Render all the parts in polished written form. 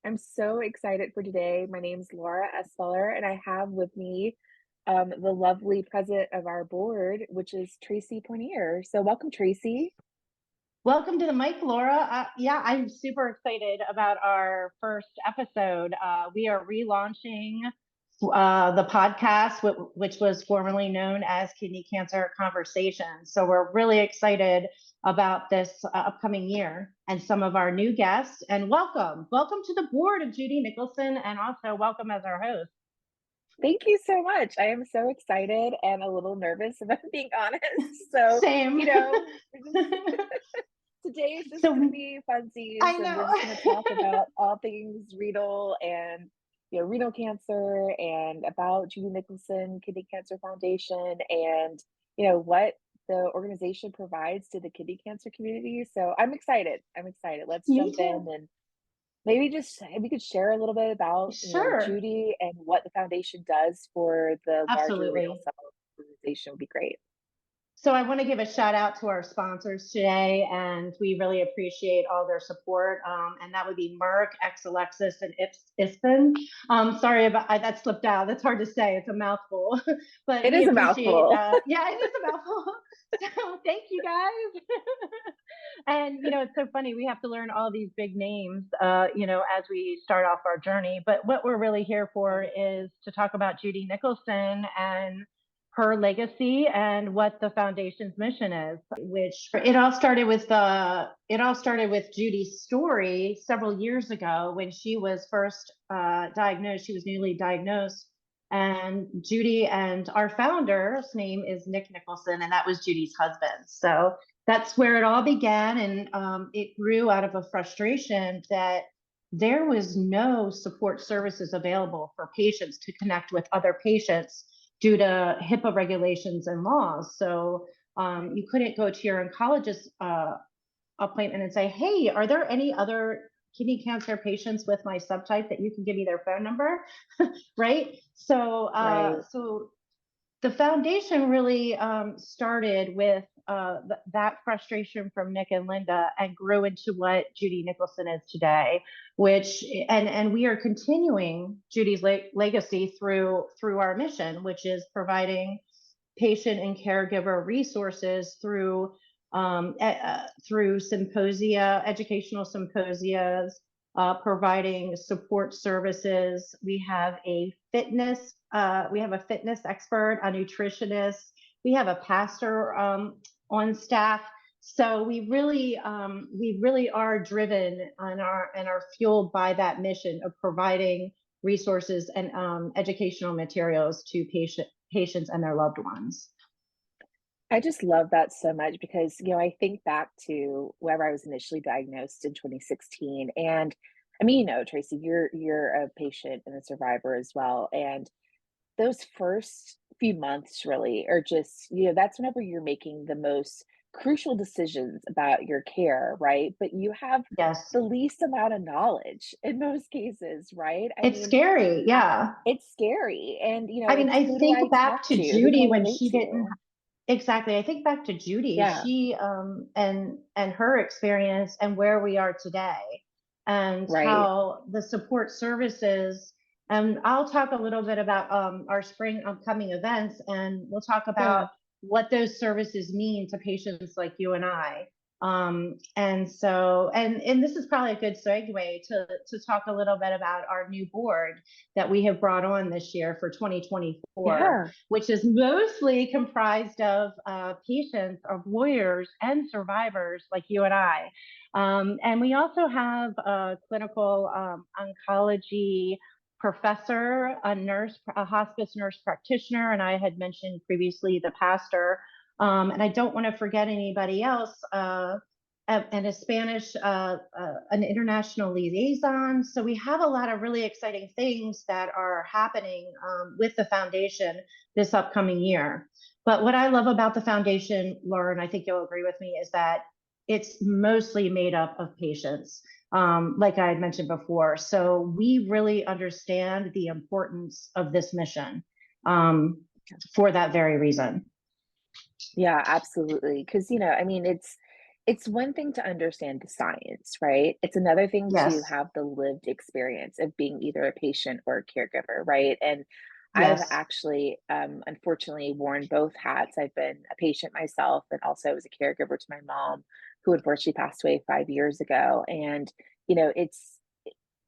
I'm so excited for today. My name's Laura Esfeller, and I have with me the lovely president of our board, which is Tracy Poyneer. So, welcome, Tracy. Welcome to the mic, Laura. Yeah, I'm super excited about our first episode. We are relaunching the podcast, which was formerly known as Kidney Cancer Conversations. So we're really excited about this upcoming year and some of our new guests. And welcome to the board of Judy Nicholson, and also welcome as our host. Thank you so much. I am so excited and a little nervous, if I'm being honest. So, Same. Today is just going to be funsies, I and know. we're just going to talk about all things renal and renal cancer, and about Judy Nicholson Kidney Cancer Foundation, and what the organization provides to the kidney cancer community. So I'm excited. Let's Me jump too. in, and maybe we could share a little bit about Sure. Judy and what the foundation does for the larger Absolutely. renal cell organization would be great. So I want to give a shout out to our sponsors today, and we really appreciate all their support. And that would be Merck, Exelixis, and Ipsen. Sorry about that slipped out. That's hard to say. It's a mouthful, but It we is a appreciate. mouthful. Yeah, it is a mouthful. So thank you guys. And it's so funny. We have to learn all these big names, as we start off our journey. But what we're really here for is to talk about Judy Nicholson and her legacy and what the foundation's mission is. Which it all started with Judy's story several years ago when she was first diagnosed. She was newly diagnosed, and Judy and our founder's name is Nick Nicholson, and that was Judy's husband. So that's where it all began, and it grew out of a frustration that there was no support services available for patients to connect with other patients due to HIPAA regulations and laws. So you couldn't go to your oncologist appointment and say, hey, are there any other kidney cancer patients with my subtype that you can give me their phone number? Right? So, Right. so the foundation really started with that frustration from Nick and Linda, and grew into what Judy Nicholson is today, and we are continuing Judy's legacy through our mission, which is providing patient and caregiver resources through symposia, educational symposia, providing support services. We have a fitness expert, a nutritionist. We have a pastor on staff. So we really are driven and are fueled by that mission of providing resources and educational materials to patients and their loved ones. I just love that so much because, I think back to whenever I was initially diagnosed in 2016. And I mean, Tracy, you're a patient and a survivor as well. And those first few months really are just, that's whenever you're making the most crucial decisions about your care, right? But you have Yes. the least amount of knowledge in most cases, right? It's scary. Yeah. It's scary. And, I mean, it's I who do I think back talk to to? Who do Judy I when relate she didn't. to? Exactly. I think back to Judy, Yeah. she and her experience and where we are today, and Right. how the support services. And I'll talk a little bit about our spring upcoming events, and we'll talk about what those services mean to patients like you and I. And so, and this is probably a good segue to talk a little bit about our new board that we have brought on this year for 2024, which is mostly comprised of patients, of lawyers and survivors like you and I. And we also have a clinical oncology professor, a nurse, a hospice nurse practitioner, and I had mentioned previously the pastor. And I don't want to forget anybody else, and a Spanish, an international liaison. So we have a lot of really exciting things that are happening with the foundation this upcoming year. But what I love about the foundation, Laura, and I think you'll agree with me, is that it's mostly made up of patients, like I had mentioned before. So we really understand the importance of this mission for that very reason. Yeah, absolutely. Because, I mean, it's one thing to understand the science, right? It's another thing to Yes, have the lived experience of being either a patient or a caregiver, right? And I've yes. actually, unfortunately, worn both hats. I've been a patient myself, and also I was a caregiver to my mom, who unfortunately passed away 5 years ago. And it's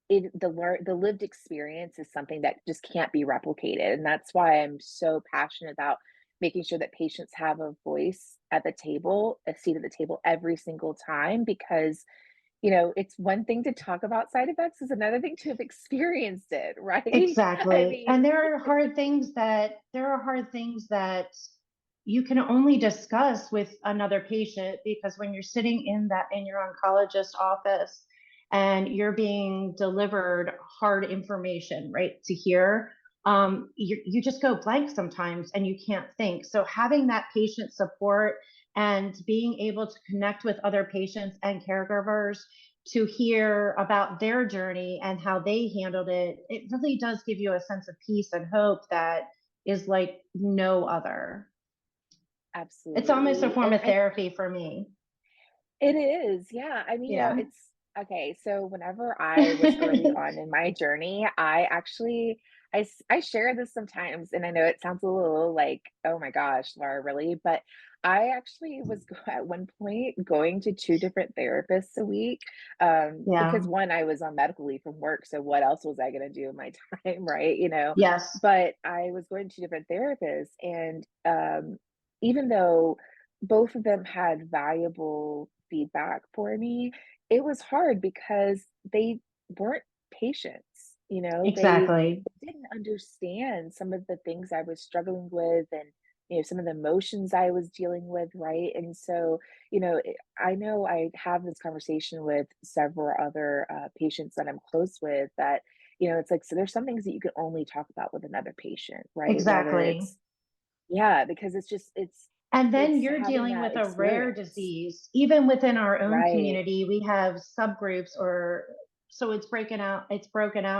the lived experience is something that just can't be replicated, and that's why I'm so passionate about making sure that patients have a voice at the table, a seat at the table every single time, because it's one thing to talk about side effects, is another thing to have experienced it, right? I Exactly. And mean, there are hard things that you can only discuss with another patient, because when you're sitting in your oncologist office and you're being delivered hard information, right, to hear, you just go blank sometimes and you can't think. So having that patient support and being able to connect with other patients and caregivers to hear about their journey and how they handled it, it really does give you a sense of peace and hope that is like no other. It's almost a absolutely. form And of therapy for me. it is, yeah. I mean, Yeah. it's okay. So whenever I was early on in my journey, I actually I share this sometimes, and I know it sounds a little like, oh my gosh, Laura, really? But I actually was at one point going to two different therapists a week, because Yeah. one, I was on medical leave from work, so what else was I going to do in my time, right? Yes. But I was going to two different therapists, and even though both of them had valuable feedback for me, it was hard because they weren't patients, Exactly. they didn't understand some of the things I was struggling with, and some of the emotions I was dealing with, right? And so, I know I have this conversation with several other patients that I'm close with, that it's like, so there's some things that you can only talk about with another patient, right? Whether Exactly. it's, yeah, because And then it's you're having dealing that with a rare experience. disease. Even within our own Right, community, we have subgroups, or so it's broken out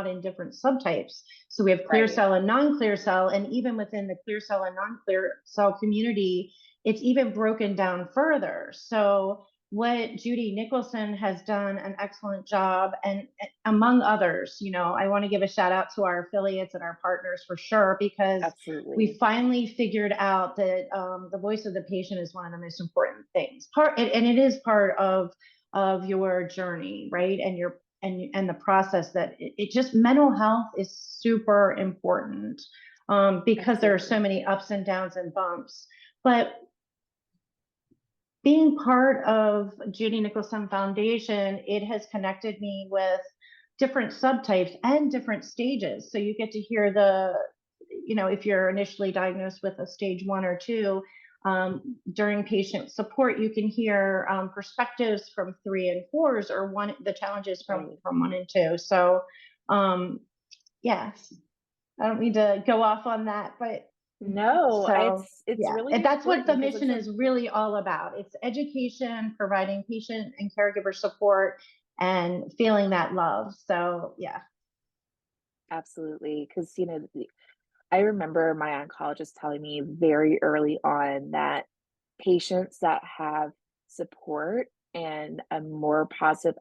in different subtypes. So we have clear right. cell and non-clear cell, and even within the clear cell and non-clear cell community, it's even broken down further. So what Judy Nicholson has done an excellent job, and among others, I want to give a shout out to our affiliates and our partners for sure, because we Absolutely. finally figured out that the voice of the patient is one of the most important things. And it is part of your journey, right? And the process that it just mental health is super important, because there are so Absolutely. many ups and downs and bumps. But being part of Judy Nicholson Foundation, it has connected me with different subtypes and different stages. So you get to hear if you're initially diagnosed with a stage 1 or 2, during patient support, you can hear perspectives from 3 and 4s, or the challenges from Right. 1 and 2. So, yes, I don't need to go off on that, but No, so it's yeah, really and that's what the important because mission it's a is really all about. It's education, providing patient and caregiver support, and feeling that love. So yeah. absolutely, because I remember my oncologist telling me very early on that patients that have support and a more positive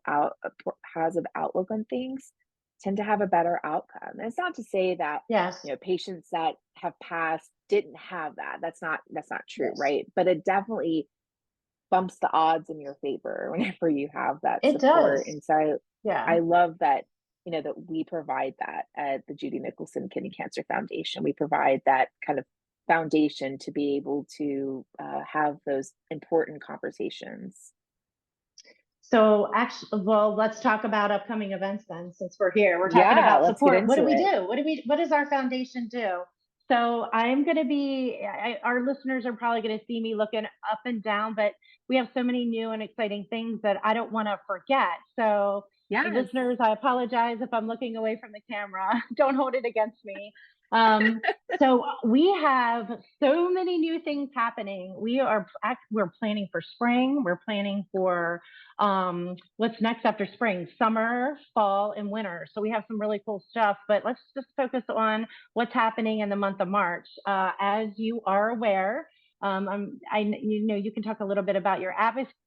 outlook on things tend to have a better outcome. And it's not to say that, Yes. patients that have passed didn't have that. That's not true, Yes. right? But it definitely bumps the odds in your favor whenever you have that It support. does. And so I Yeah. love that, that we provide that at the Judy Nicholson Kidney Cancer Foundation. We provide that kind of foundation to be able to have those important conversations. So actually, well, let's talk about upcoming events then, since we're here. We're talking Yeah, about let's get support. What do into we it. do? What does our foundation do? So I'm going to our listeners are probably going to see me looking up and down, but we have so many new and exciting things that I don't want to forget. So Yes. listeners, I apologize if I'm looking away from the camera. Don't hold it against me. Um, so we have so many new things happening. We're planning for spring. We're planning for what's next after spring, summer, fall, and winter. So we have some really cool stuff, but let's just focus on what's happening in the month of March. As you are aware, You can talk a little bit about your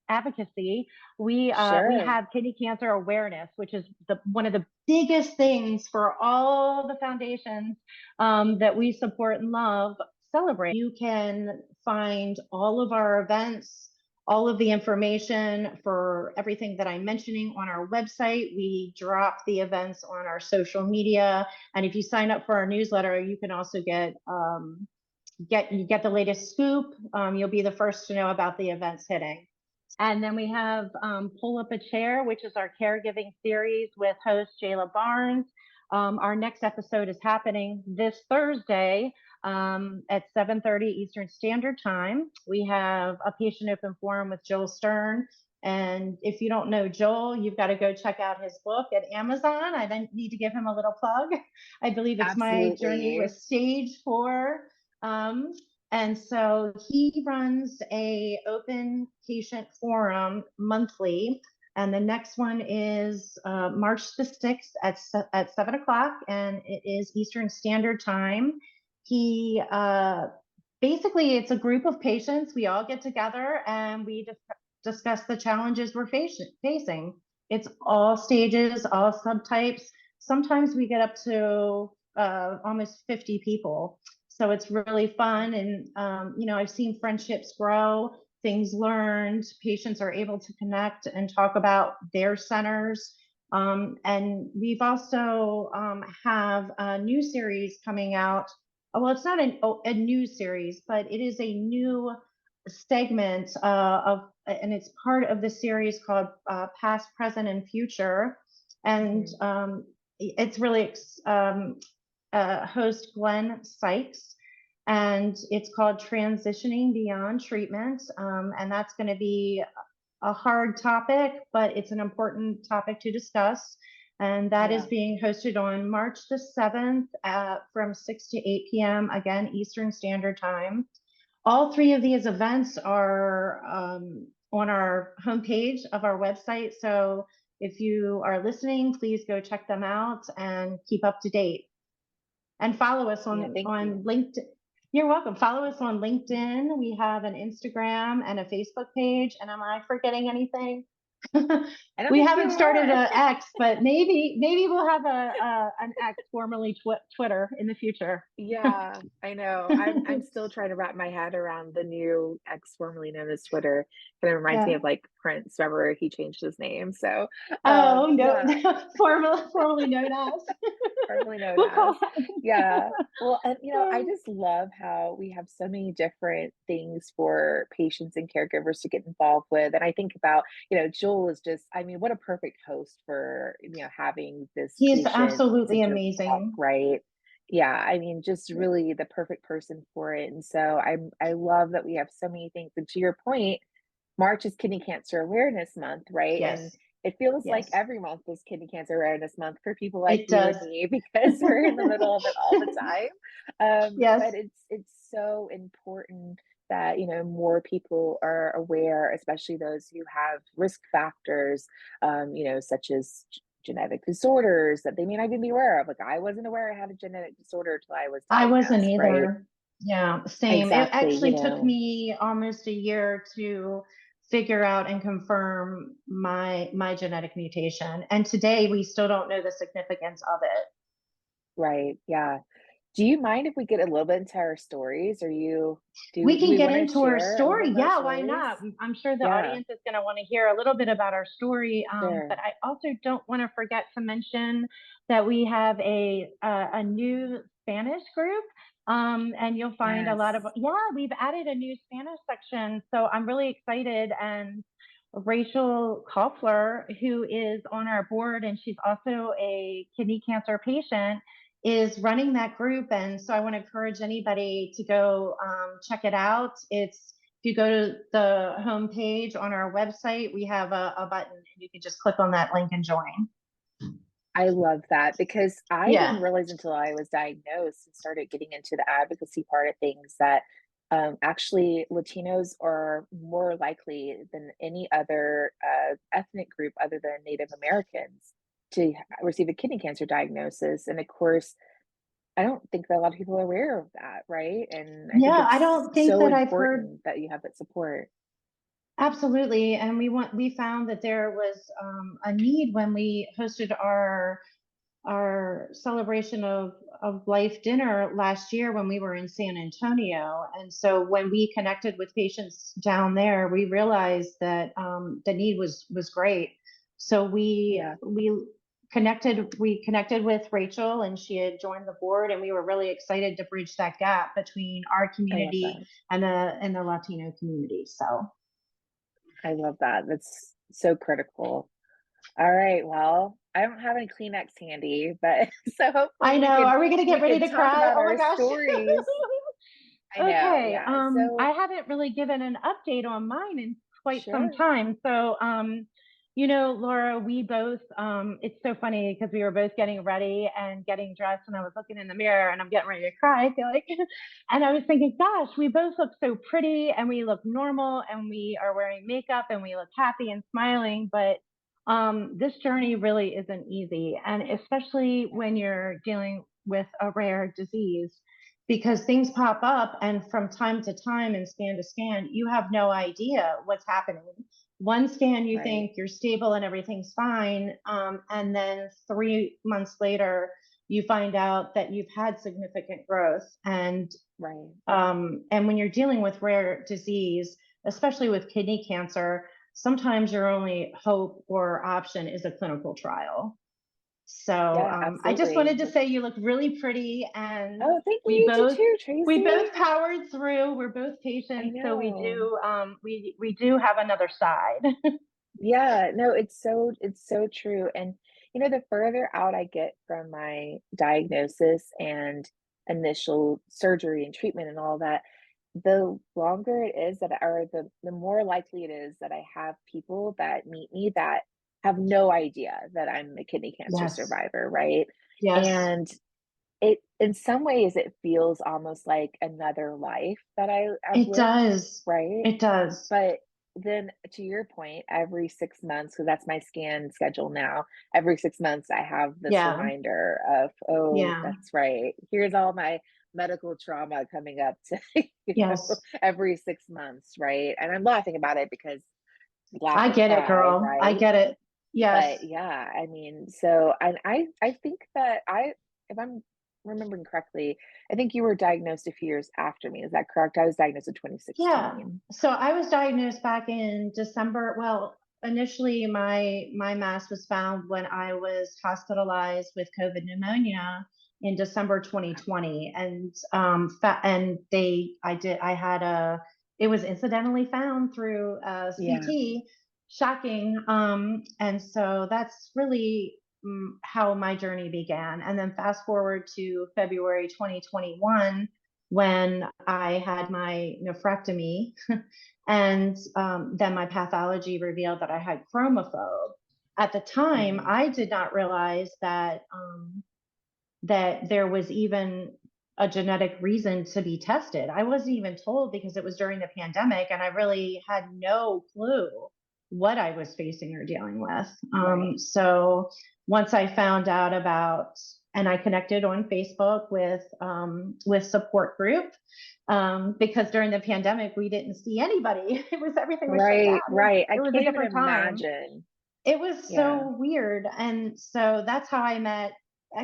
advocacy. We Sure. have kidney cancer awareness, which is one of the biggest things for all the foundations that we support and love. Celebrate. You can find all of our events, all of the information for everything that I'm mentioning on our website. We drop the events on our social media, and if you sign up for our newsletter, you can also get the latest scoop. You'll be the first to know about the events hitting. And then we have Pull Up a Chair, which is our caregiving series with host Jayla Barnes. Our next episode is happening this Thursday at 7:30 Eastern Standard Time. We have a patient open forum with Joel Stern. And if you don't know Joel, you've got to go check out his book at Amazon. I then need to give him a little plug. I believe it's My Journey Absolutely. with Stage 4. And so he runs a open patient forum monthly. And the next one is March the 6th at 7 o'clock, and it is Eastern Standard Time. He basically, it's a group of patients. We all get together and we discuss the challenges we're facing. It's all stages, all subtypes. Sometimes we get up to almost 50 people. So it's really fun. And, I've seen friendships grow, things learned, patients are able to connect and talk about their centers. And we've also have a new series coming out. Well, it's not a new series, but it is a new segment and it's part of the series called Past, Present, and Future. And it's really host Glenn Sykes, and it's called Transitioning Beyond Treatment. And that's going to be a hard topic, but it's an important topic to discuss. And that is being hosted on March the 7th from 6 to 8 p.m., again, Eastern Standard Time. All three of these events are on our homepage of our website. So if you are listening, please go check them out and keep up to date. And follow us on LinkedIn. You're welcome. Follow us on LinkedIn. We have an Instagram and a Facebook page. And am I forgetting anything? We haven't started an X, but maybe we'll have an X, formerly Twitter, in the future. Yeah, I know. I'm still trying to wrap my head around the new X, formerly known as Twitter. Kind of reminds me of like Prince. Remember, he changed his name. So, no, yeah. formerly known as. Formerly known We'll as. call that. Yeah. Well, and I just love how we have so many different things for patients and caregivers to get involved with. And I think about, Joel is just, I mean, what a perfect host for, having this He is absolutely patient-centered talk, amazing. right? Yeah, I mean, just really the perfect person for it. And so I love that we have so many things. And to your point, March is Kidney Cancer Awareness Month, right? And Yes. it feels like Yes. every month is Kidney Cancer Awareness Month for people like It you does. and me because we're in the middle of it all the time. Yes. But it's so important that more people are aware, especially those who have risk factors, such as genetic disorders that they may not even be aware of. Like I wasn't aware I had a genetic disorder until I was I wasn't diagnosed, right? either. Yeah, same. It Exactly, actually took me almost a year to figure out and confirm my genetic mutation. And today we still don't know the significance of it. right, yeah. Do you mind if we get a little bit into our stories? Do We can we get wanna into our share a little bit story. of our Yeah, why stories? not? I'm sure the Yeah, audience is going to want to hear a little bit about our story. But sure. I also don't want to forget to mention that we have a new Spanish group. And you'll find a lot of, Yes. we've added a new Spanish section. So I'm really excited. And Rachel Koffler, who is on our board, and she's also a kidney cancer patient, is running that group. And so I want to encourage anybody to go check it out. If you go to the homepage on our website, we have a button and you can just click on that link and join. I love that because I didn't Yeah. realize until I was diagnosed and started getting into the advocacy part of things that actually Latinos are more likely than any other ethnic group other than Native Americans to receive a kidney cancer diagnosis. And of course, I don't think that a lot of people are aware of that, right? And I think Yeah, I it's don't think so that I've heard. important that you have that support. Absolutely. And we found that there was a need when we hosted our celebration of life dinner last year when we were in San Antonio. And so when we connected with patients down there, we realized that the need was great. So Yeah, we connected with Rachel, and she had joined the board, and we were really excited to bridge that gap between our I love community that. and the Latino community. So I love that. That's so critical. All right, well, I don't have any Kleenex handy, but so hopefully I know. Are we going to we get ready can to talk cry? about Oh my our gosh. stories. I know, Okay. yeah. So I haven't really given an update on mine in quite some sure. time. So, Laura, we both, it's so funny because we were both getting ready and getting dressed, and I was looking in the mirror and I'm getting ready to cry, I feel like. And I was thinking, gosh, we both look so pretty and we look normal and we are wearing makeup and we look happy and smiling. But this journey really isn't easy. And especially when you're dealing with a rare disease, because things pop up and from time to time and scan to scan, you have no idea what's happening. One scan, you Right, think you're stable and everything's fine. And then 3 months later, you find out that you've had significant growth. right. And when you're dealing with rare disease, especially with kidney cancer, sometimes your only hope or option is a clinical trial. So Yeah, I just wanted absolutely. to say you look really pretty, and Oh, thank you. we You do both too, we Tracy. both powered through. We're both I patients, so know. we do have another side. Yeah, no, it's so true. And the further out I get from my diagnosis and initial surgery and treatment and all that, the longer it is that or the more likely it is that I have people that meet me that have no idea that I'm a kidney cancer Yes, survivor, right? yes, And it in some ways it feels almost like another life that I've it lived, does. right? It does. But then to your point, every 6 months, because that's my scan schedule now, every 6 months I have this Yeah, reminder of, "Oh, yeah, that's right. Here's all my medical trauma coming up to, yes. every 6 months," right? And I'm laughing about it because laugh I or get it, cry, girl. I right? get it. But Yes. yeah, I mean, so and I think that if I'm remembering correctly, I think you were diagnosed a few years after me. Is that correct? I was diagnosed in Yeah. 2016. So I was diagnosed back in December. Well, initially my mass was found when I was hospitalized with COVID pneumonia in December 2020, and I had a it was incidentally found through Yeah. CT. Shocking. And so that's really how my journey began. And then fast forward to February 2021 when I had my nephrectomy, and then my pathology revealed that I had chromophobe. At the time, Mhm. I did not realize that there was even a genetic reason to be tested. I wasn't even told because it was during the pandemic, and I really had no clue what I was facing or dealing with. Right. So once I found out about, and I connected on Facebook with support group, because during the pandemic we didn't see anybody. Everything was shut Right, down. right. I It was a can't even different time. imagine. It was Yeah. so weird. And so that's how I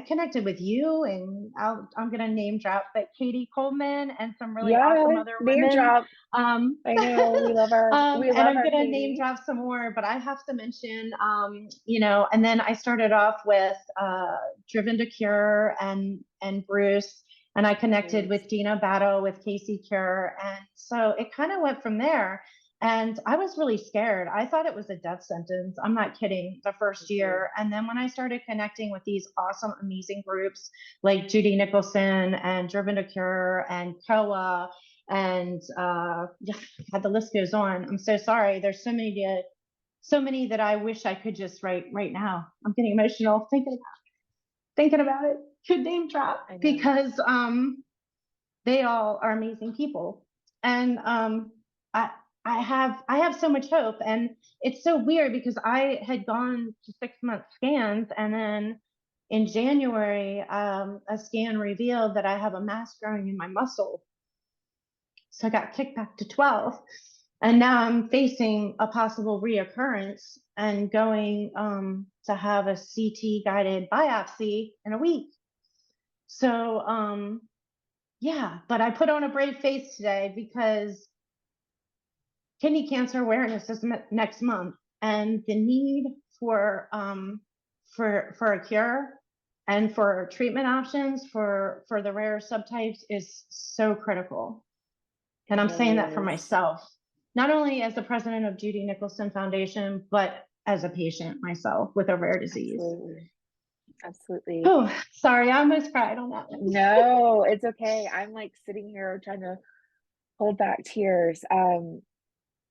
connected with you, and I'm going to name drop, but Katie Coleman and some really awesome Yeah, other name women. drop. Um, I know. We and love I'm our going to name Katie. drop some more, but I have to mention, and then I started off with Driven to Cure and Bruce, and I connected Bruce. with Dina Battle with Casey Cure. And so it kind of went from there. And I was really scared. I thought it was a death sentence. I'm not kidding, the Me first too. year. And then when I started connecting with these awesome, amazing groups like Judy Nicholson and Driven to Cure and Koa, and yeah, God, the list goes on. I'm so sorry. There's so many that I wish I could just write right now. I'm getting emotional thinking about it. Could name drop I know. because they all are amazing people. And I I have so much hope. And it's so weird because I had gone to 6 month scans, and then in January, a scan revealed that I have a mass growing in my muscle. So I got kicked back to 12. And now I'm facing a possible reoccurrence and going to have a CT guided biopsy in a week. So, yeah, but I put on a brave face today because kidney cancer awareness is next month, and the need for a cure and for treatment options for the rare subtypes is so critical. And It I'm saying really that for is. myself, not only as the president of Judy Nicholson Foundation, but as a patient myself with a rare disease. Absolutely. Absolutely. Oh, sorry, I almost cried on that one. No, it's okay. I'm like sitting here trying to hold back tears.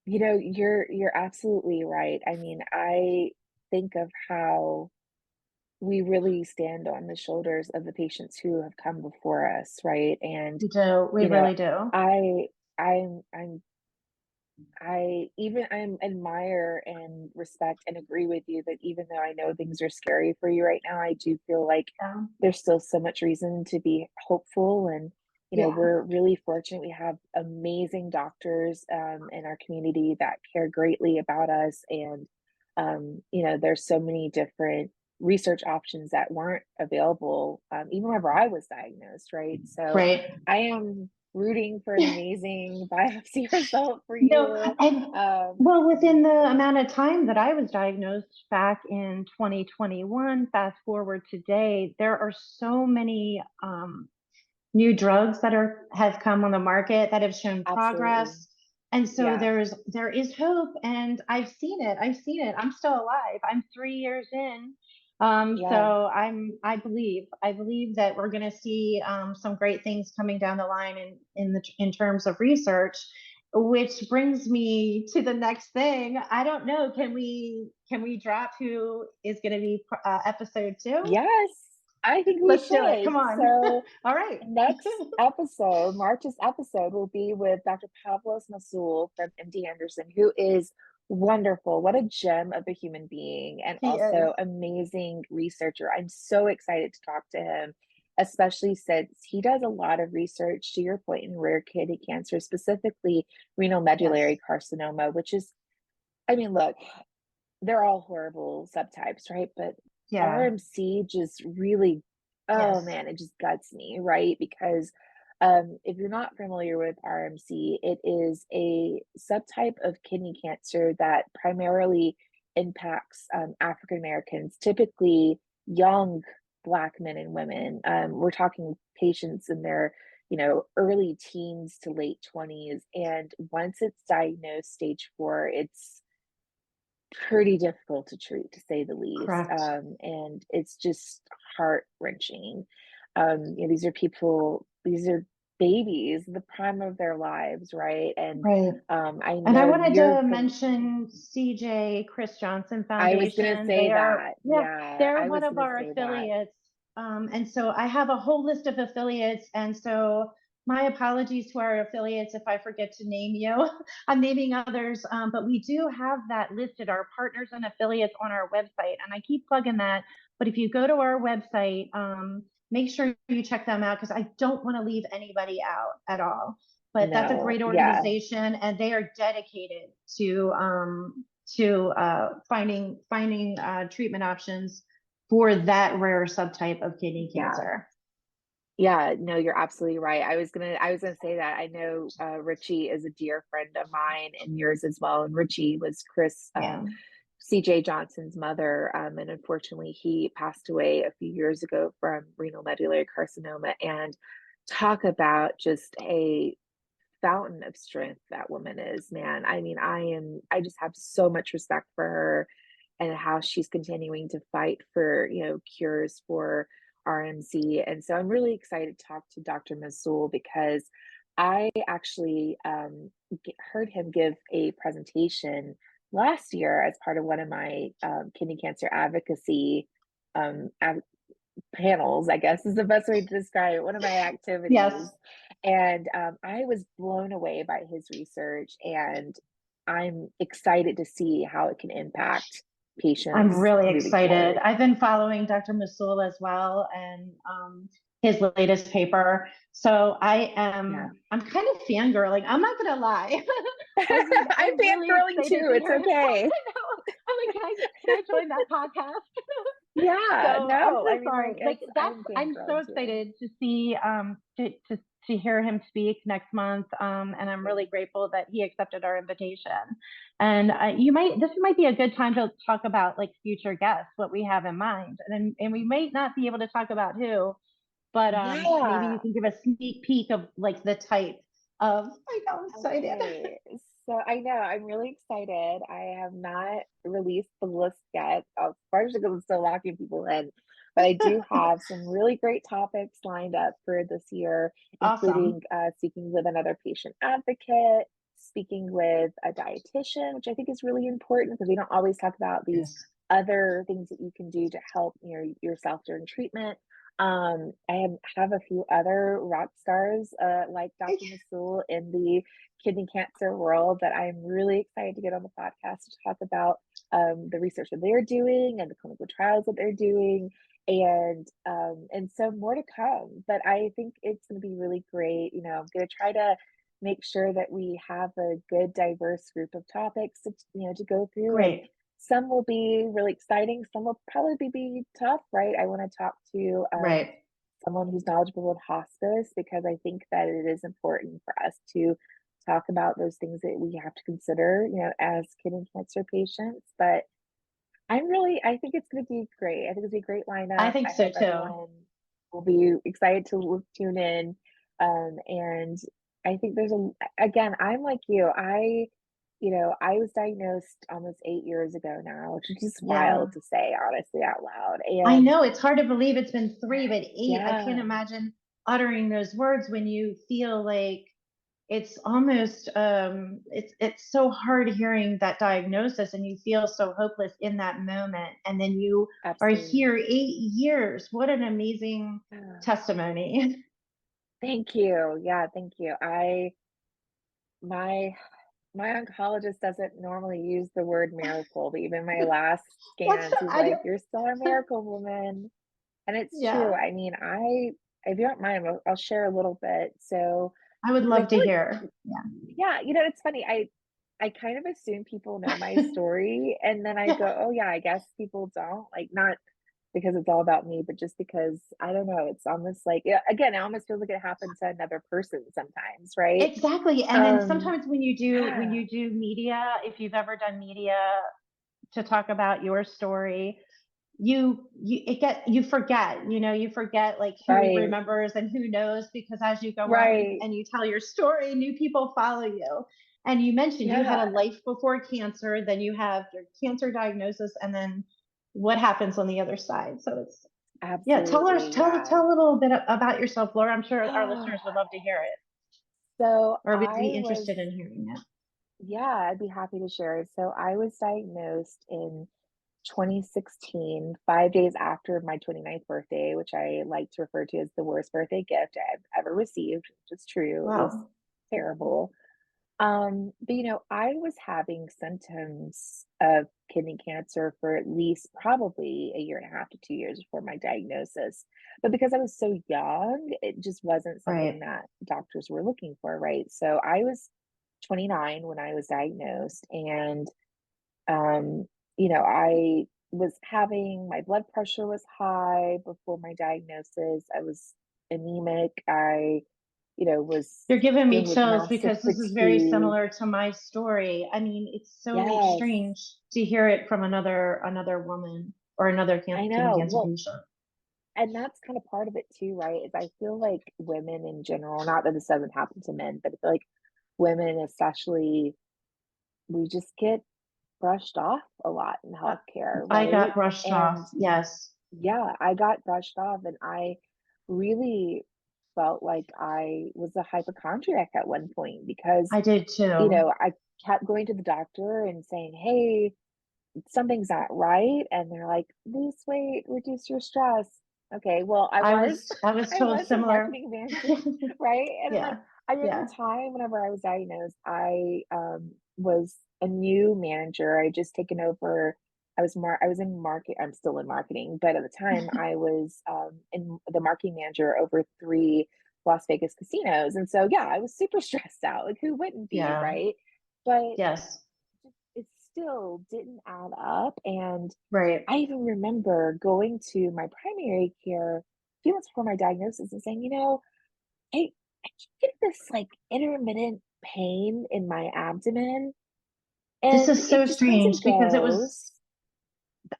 You're absolutely right. I mean, I think of how we really stand on the shoulders of the patients who have come before us, right? And, We do, we you know, really do. I I'm I admire and respect and agree with you that even though I know things are scary for you right now, I do feel like Yeah. there's still so much reason to be hopeful. And, Yeah. we're really fortunate. We have amazing doctors in our community that care greatly about us. And, there's so many different research options that weren't available even whenever I was diagnosed, right? So Right. I am rooting for an amazing biopsy result for No, you. and Um, well, within the amount of time that I was diagnosed back in 2021, fast forward today, there are so many new drugs that have come on the market that have shown Absolutely. progress. And so Yeah. there is hope, and I've seen it. I've seen it. I'm still alive. I'm 3 years in. Yeah. So I believe that we're going to see some great things coming down the line in terms of research, which brings me to the next thing. I don't know. Can we drop who is going to be episode 2? Yes. I think we Let's do it. should. Come on. So All right. next episode, March's episode, will be with Dr. Pavlos Masul from MD Anderson, who is wonderful. What a gem of a human being, and He is. also amazing researcher. I'm so excited to talk to him, especially since he does a lot of research, to your point, in rare kidney cancer, specifically renal Yes. medullary carcinoma, which is, I mean, look, they're all horrible subtypes, right? But Yeah. RMC just really, oh Yes. man, it just guts me, right? Because if you're not familiar with RMC, it is a subtype of kidney cancer that primarily impacts African Americans, typically young Black men and women. We're talking patients in their early teens to late 20s. And once it's diagnosed stage 4, it's pretty difficult to treat, to say the least. Correct. And it's just heart wrenching. These are babies, the prime of their lives, right? And Right. I And I know wanted you're to from, mention CJ Chris Johnson I was going to Foundation. say that. Yeah, Yeah, they're I one was of going to our say that. affiliates. And so I have a whole list of affiliates. And so my apologies to our affiliates if I forget to name you. I'm naming others, but we do have that listed, our partners and affiliates on our website. And I keep plugging that. But if you go to our website, make sure you check them out because I don't want to leave anybody out at all. But that's a No, great yeah, organization, and they are dedicated to finding treatment options for that rare subtype of kidney yeah. cancer. Yeah, no, you're absolutely right. I was gonna say that. I know Richie is a dear friend of mine and yours as well. And Richie was Chris Yeah. CJ Johnson's mother. And unfortunately he passed away a few years ago from renal medullary carcinoma. And talk about just a fountain of strength that woman is, man. I mean, I just have so much respect for her and how she's continuing to fight for, cures for RMC. And so I'm really excited to talk to Dr. Masul because I actually heard him give a presentation last year as part of one of my kidney cancer advocacy um, panels, I guess is the best way to describe it, one of my Yes. activities. And I was blown away by his research, and I'm excited to see how it can impact I'm patients really moving excited. forward. I've been following Dr. Masul as well, and his latest paper. So Yeah. I'm kind of fangirling. I'm not gonna lie. I'm I'm really fangirling excited too. to It's hear his talk. okay. I know. I'm like, can I join that podcast? Yeah, So I'm no, so I mean, like, sorry. Like I'm I'm so fangirling too. excited to see to hear him speak next month. And I'm really grateful that he accepted our invitation. And this might be a good time to talk about like future guests, what we have in mind, and we might not be able to talk about who, but maybe you Yeah. can give a sneak peek of like the type of. I know, I'm excited. Okay. So I know I'm really excited. I have not released the list yet, partially because I'm still locking people in, but I do have some really great topics lined up for this year, Awesome. including speaking with another patient advocate, speaking with a dietitian, which I think is really important because we don't always talk about these Yes. other things that you can do to help yourself during treatment. I have a few other rock stars like Dr. Masul in the kidney cancer world that I'm really excited to get on the podcast to talk about the research that they're doing and the clinical trials that they're doing, and so more to come. But I think it's going to be really great. I'm going to try to make sure that we have a good, diverse group of topics to go through, and Great. some will be really exciting. Some will probably be tough, right? I want to talk to Right. someone who's knowledgeable with hospice because I think that it is important for us to talk about those things that we have to consider, as kidney cancer patients. But I think it's going to be great. I think it's going to be a great I lineup. think I so hope too. everyone will be excited to tune in. And I think again, I'm like you. I was diagnosed almost 8 years ago now, which is just Yeah. wild to say, honestly, out loud. I And know it's hard to believe it's been 3, but 8. I can't yeah, imagine uttering those words when you feel like it's almost it's so hard hearing that diagnosis and you feel so hopeless in that moment, and then you are absolutely. here 8 years. What an amazing Yeah. testimony. Thank you. Yeah, thank you. My my oncologist doesn't normally use the word miracle, but even my last That's scans, he's I like, do. "You're still a miracle woman." And it's true. Yeah, I mean, if you don't mind, I'll share a little bit. So, I would because I love to feel like, hear. Yeah. yeah, it's funny. I kind of assume people know my story, and then I Yeah. go, "Oh yeah, I guess people don't." Like, not because it's all about me, but just because I don't know. It's almost like, yeah, again, it almost feels like it happened to another person sometimes, right? Exactly. And then Um, sometimes when yeah, you do media, if you've ever done media to talk about your story, you forget like who right, remembers and who knows, because as you go on right, and you tell your story, new people follow you. And you mentioned you had yeah, a life before cancer, then you have your cancer diagnosis, and then what happens on the other side. So it's, yeah, absolutely, yeah. tell a little bit about yourself, Laura. I'm sure our listeners would love to hear it, So or would be I was interested in hearing it. Yeah, I'd be happy to share. So I was diagnosed in 2016, 5 days after my 29th birthday, which I like to refer to as the worst birthday gift I've ever received, which is true. It was Wow. terrible. But I was having symptoms of kidney cancer for at least probably a year and a half to 2 years before my diagnosis. But because I was so young, it just wasn't something Right. that doctors were looking for, right? So I was 29 when I was diagnosed, and um, I was having my blood pressure was high before my diagnosis. I was anemic. I, was You're giving me dealing with chills massive because this is very fatigue. similar to my story. I mean, it's so Yes, strange to hear it from another woman or another I kidney know. cancer Well, patient. and that's kind of part of it too, right? Is I feel like women in general, not that this doesn't happen to men, but I feel like women especially, we just get brushed off a lot in Uh, healthcare, I right? got brushed And off. Yes, yeah, I got brushed off, and I really felt like I was a hypochondriac at one point because, I did too. I kept going to the doctor and saying, "Hey, something's not right." And they're like, "Lose weight, reduce your stress." Okay, well, I was I told was a similar. marketing manager, right? And like, Yeah, at the yeah. time, whenever I was diagnosed, I was a new manager. I just taken over I was in market I'm still in marketing, but at the time I was, in the marketing manager over 3 Las Vegas casinos, and so, yeah, I was super stressed out, like, who wouldn't be, Yeah. right? But Yes. it still didn't add up, and Right. I even remember going to my primary care a few months before my diagnosis and saying, I I keep getting this, like, intermittent pain in my abdomen, This and is it so just comes and strange because it was goes.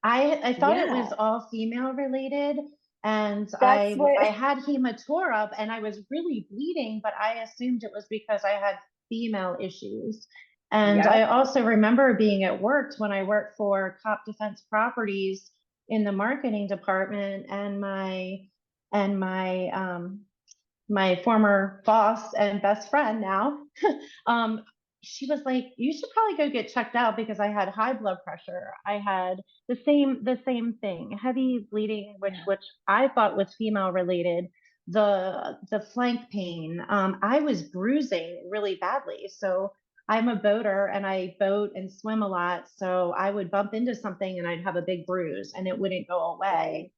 I thought it Yeah, was all female related, and that's what I had hematura and I was really bleeding, but I assumed it was because I had female issues. And I Yep, also remember being at work when I worked for Cop Defense Properties in the marketing department, and my former boss and best friend now, um, she was like, "You should probably go get checked out because I had high blood pressure. I had the same thing, heavy bleeding, yeah, which I thought was female related. The flank pain. I was bruising really badly. So I'm a boater and I boat and swim a lot. So I would bump into something and I'd have a big bruise and it wouldn't go right. away.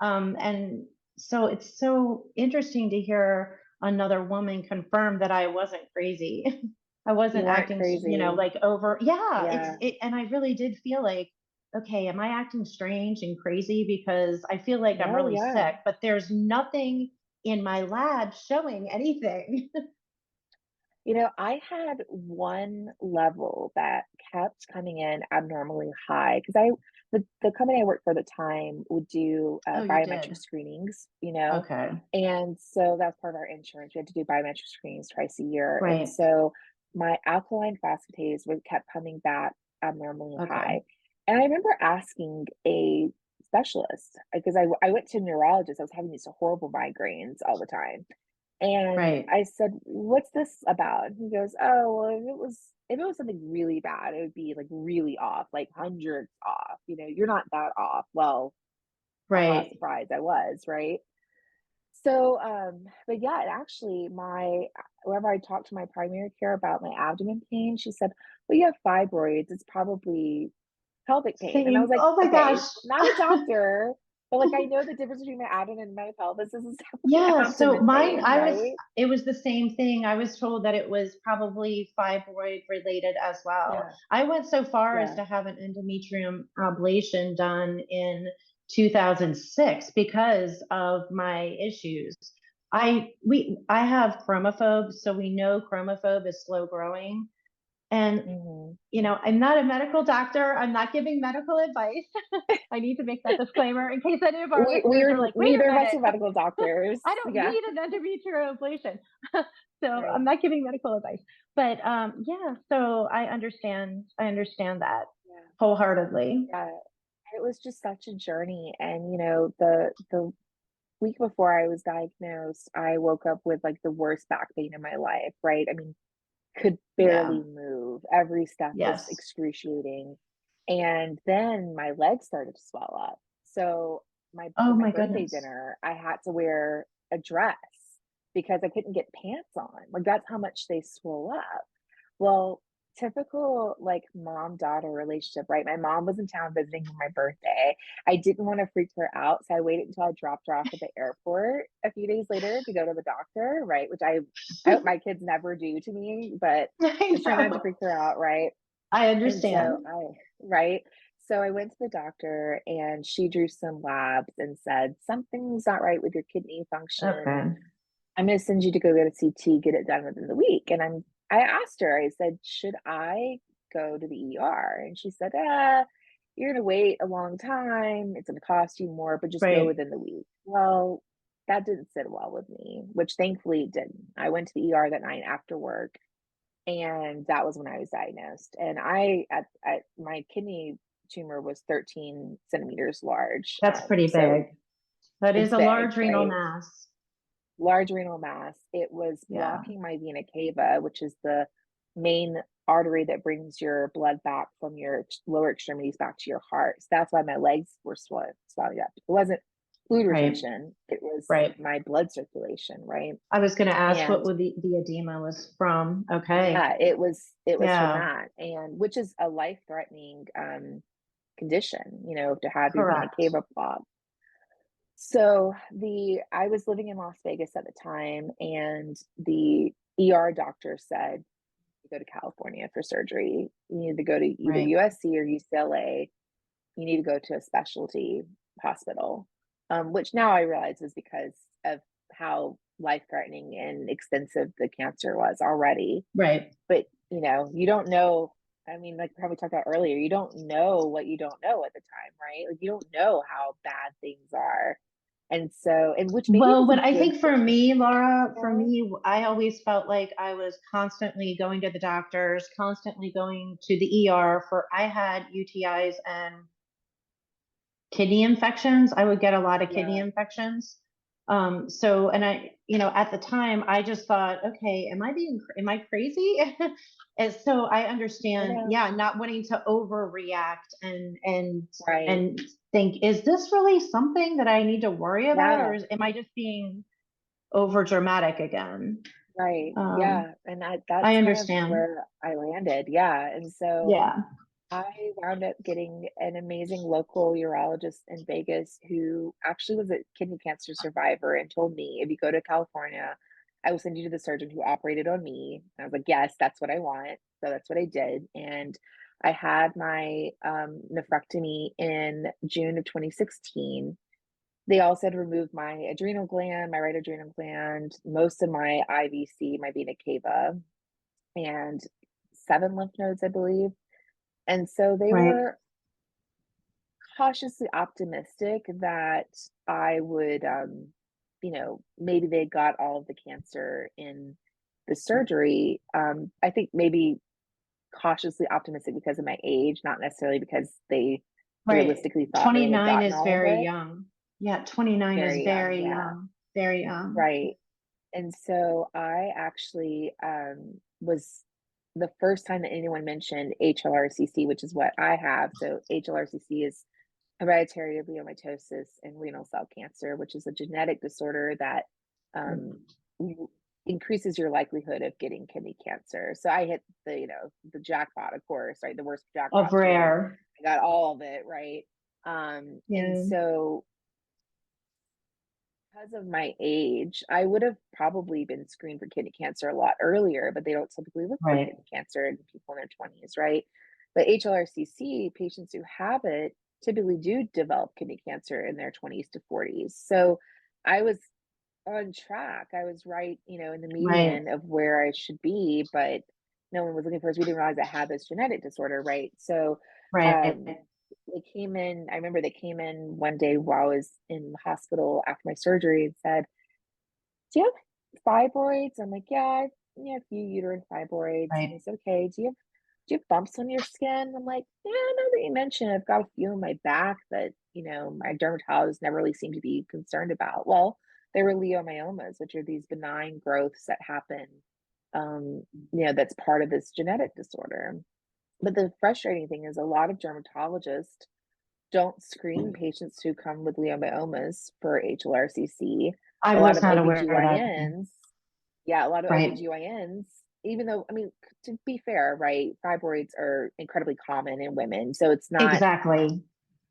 And so it's so interesting to hear another woman confirm that I wasn't crazy. I You wasn't weren't acting, crazy. like over. Yeah, Yeah. and I really did feel like, okay, am I acting strange and crazy because I feel like I'm No, really yeah. sick, but there's nothing in my lab showing anything. I had one level that kept coming in abnormally high because the company I worked for at the time would do Oh, you biometric did. screenings, Okay. and so that's part of our insurance. We had to do biometric screenings twice a year, and Right. so my alkaline phosphatase would kept coming back abnormally Okay. high, and I remember asking a specialist because I went to a neurologist. I was having these horrible migraines all the time, and Right. I said, "What's this about?" And he goes, "Oh, well, if it was something really bad, it would be like really off, like hundreds off. You're not that off." Well, haha, Right. surprise, I was, right? So, but yeah, it actually, whenever I talked to my primary care about my abdomen pain, she said, "Well, you have fibroids. It's probably pelvic pain." And I was Same. like, Oh my "Okay, gosh. not a doctor, but like I know the difference between my abdomen and my pelvis. This is definitely Yeah, so abdomen mine, pain, right?" it was the same thing. I was told that it was probably fibroid related as well. Yeah, I went so far as yeah. to have an endometrium ablation done in 2006 because of my issues. I have chromophobe, so we know chromophobe is slow growing. And Mhm. I'm not a medical doctor. I'm not giving medical advice. I need to make that disclaimer in case any of our listeners are We're like, wait a neither of us minute, are medical doctors. I don't Yeah, need an endometrial ablation. So right. I'm not giving medical advice. But yeah, so I understand that Yeah, wholeheartedly. yeah. It was just such a journey, and the week before I was diagnosed, I woke up with like the worst back pain in my life, right? I mean, could Yeah. barely move. Every step was Yes. excruciating. And then my legs started to swell up. So for Oh my my birthday goodness. dinner, I had to wear a dress because I couldn't get pants on. Like that's how much they swell up. Well, typical like mom-daughter relationship, right? My mom was in town visiting for my birthday. I didn't want to freak her out, so I waited until I dropped her off at the airport a few days later to go to the doctor, right? Which I hope my kids never do to me, but I I was trying not to know. freak her out, right? I And so understand. right? So I went to the doctor and she drew some labs and said, something's not right with your kidney function. Okay. I'm going to send you to go get a CT, get it done within the week. And I asked her, I said, should I go to the ER? And she said, you're going to wait a long time. It's going to cost you more, but just go Right. within the week. Well, that didn't sit well with me, which thankfully it didn't. I went to the ER that night after work, and that was when I was diagnosed. And my kidney tumor was 13 centimeters large. That's pretty So big. That is it's a big, large renal right? mass. Large renal mass. It was Yeah. blocking my vena cava, which is the main artery that brings your blood back from your lower extremities back to your heart. So that's why my legs were swelling up. It wasn't fluid Right. retention, it was Right. my blood circulation, right? I was going to ask what And would the edema was from. Okay. yeah, it was from Yeah. that, and which is a life-threatening, condition, you know, to have your vena Correct. cava blocked. So I was living in Las Vegas at the time, and the ER doctor said, "You go to California for surgery. You need to go to either Right. USC or UCLA. You need to go to a specialty hospital," which now I realize is because of how life-threatening and extensive the cancer was already. Right. But, you know, you don't know. I mean, like how we talked about earlier, you don't know what you don't know at the time, right? Like you don't know how bad things are. And so, and which maybe Well, was a what I good think for thing, me, Laura, you for know? me, I always felt like I was constantly going to the doctors, constantly going to the ER for I had UTIs and kidney infections. I would get a lot of kidney Yeah, infections. So, and at the time, I just thought, okay, am I crazy? And so I I understand, know. yeah, not wanting to overreact Right. and think, is this really something that I need to worry about, or Yeah. am I just being over dramatic again? Right. Um, Yeah. And I that's kind of understand. where I landed. Yeah. And so Yeah. I wound up getting an amazing local urologist in Vegas who actually was a kidney cancer survivor and told me, if you go to California, I will send you to the surgeon who operated on me. And I was like, yes, that's what I want. So that's what I did. And I had my nephrectomy in June of 2016. They also had removed my adrenal gland, my right adrenal gland, most of my IVC, my vena cava, and 7 lymph nodes, I believe. And so they Right. were cautiously optimistic that I would, you know, maybe they got all of the cancer in the surgery. I think maybe cautiously optimistic because of my age, not necessarily because they Right. realistically thought they had 29 gotten is all of very it. young. Yeah, 29 is Very young, very yeah, young. Very young. right. And so I actually was the first time that anyone mentioned HLRCC, which is what I have. So HLRCC is hereditary leiomyomatosis and renal cell cancer, which is a genetic disorder that um, increases your likelihood of getting kidney cancer. So I hit the, you know, the jackpot, of course, right? The worst Of jackpot too. rare. I got all of it, right? And Yeah. so because of my age, I would have probably been screened for kidney cancer a lot earlier, but they don't typically look for Right. kidney cancer in people in their 20s, right? But HLRCC patients who have it typically do develop kidney cancer in their 20s to 40s. So I was on track. I was right, you know, in the Right. median of where I should be, but no one was looking for us. We didn't realize I had this genetic disorder, right? So um Right. they came in, I remember they came in one day while I was in the hospital after my surgery and said, "Do you have fibroids?" I'm like, "Yeah, yeah, a few uterine fibroids." And they Right. said, "Okay, do you have bumps on your skin?" I'm like, "Yeah, now that you mention it, I've got a few on my back that, you know, my dermatologist never really seemed to be concerned about." Well, they were leiomyomas, which are these benign growths that happen, you know, that's part of this genetic disorder. But the frustrating thing is a lot of dermatologists don't screen patients who come with leiomyomas for HLRCC. I A lot was of not aware of that. OBGYNs, yeah, a lot of Right. OBGYNs, even though, I mean, to be fair, right, fibroids are incredibly common in women, so it's not Exactly.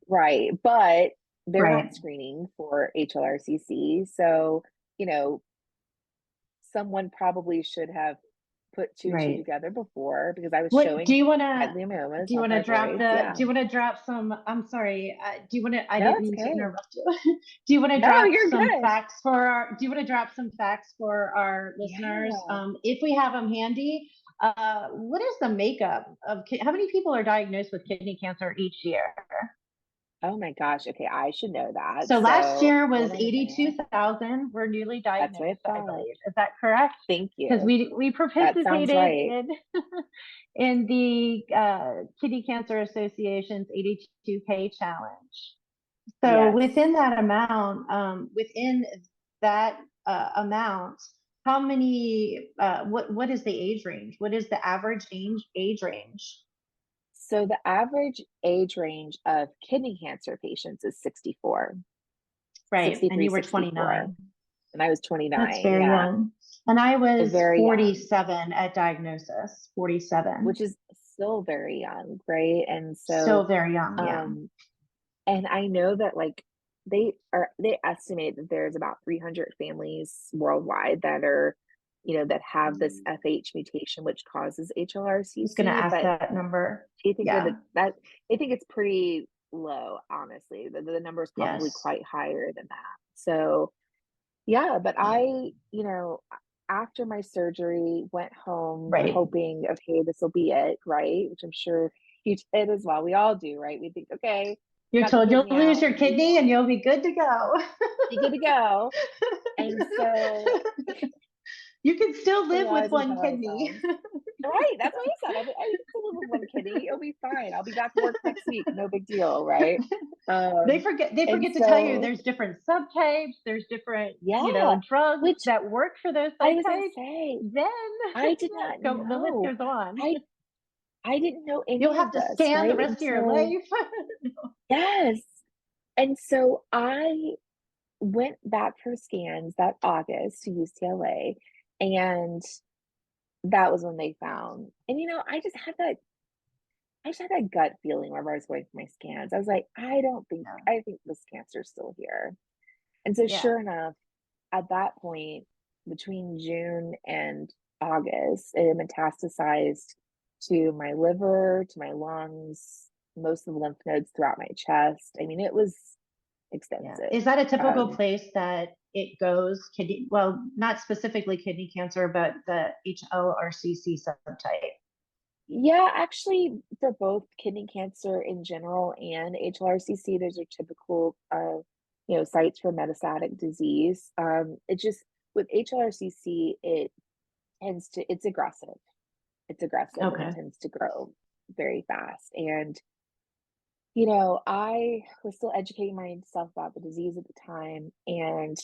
right, but they're Right. not screening for HLRCC. So, you know, someone probably should have put two and two Right. together before because I was What showing I had leiomyomas, do you not want to drop fibroids. the Yeah. do you want to drop some I'm sorry, do you want to I No, didn't it's mean to okay. interrupt you. Do you want to No, drop you're some good. facts for our do you want to drop some facts for our listeners? Yeah. If we have them handy, what is the makeup of how many people are diagnosed with kidney cancer each year? Oh my gosh. Okay, I should know that. So last So year hold was on a second. 82,000 were newly That's what I diagnosed, I thought. believe. Is that correct? Thank Because you. we That sounds participated right. in the Kidney Cancer Association's 82K challenge. So Yes. within that amount, how many? What is the age range? What is the average age range? So the average age range of kidney cancer patients is 64, Right, and 63, you were 64. 29. And I was That's 29. very Yeah. young. And I So was very young, 47 at diagnosis. 47. which is still very young, right? And Still so, very young, yeah. um, and I know that like they estimate that there's about 300 families worldwide that are, that have this FH mutation, which causes I was gonna HLRCC. ask But that number. I think Yeah. I think it's pretty low, honestly. The number is probably Yes. quite higher than that. So yeah, but after my surgery, went home Right. hoping, okay, this will be it, right? Which I'm sure you did as well. We all do, right? We think, okay, You're got the told you'll kidney lose out, your we move kidney and on, you'll be good to go. be good to go. And so You can still we live with always we one tell kidney. ourselves, right? That's what I said. I still live with one kidney. It'll be fine. I'll be back to work next week. No big deal, right? They Um, forget they and forget to tell you so there's different subtypes, there's different, yeah, drugs which that work for those I was gonna subtypes. say, Then I did not the list know. goes on. I I didn't know You'll any have of to this, scan the right? rest of your life. Yes. And so I went back for scans that August to UCLA, and that was when they found. And I just had that gut feeling whenever I was going for my scans. I was like, Yeah. I think this cancer's still here. And so Yeah. sure enough, at that point, between June and August, it metastasized to my liver, to my lungs, most of the lymph nodes throughout my chest. I mean, it was Yeah. extensive. Is that a typical Um, place that it goes? Kidney, well, not specifically kidney cancer, but the HLRCC subtype. yeah, actually, for both kidney cancer in general and HLRCC, those are typical, sites for metastatic disease. It just with HLRCC, it's aggressive. It's aggressive and it Okay. tends to grow very fast. And I was still educating myself about the disease at the time, and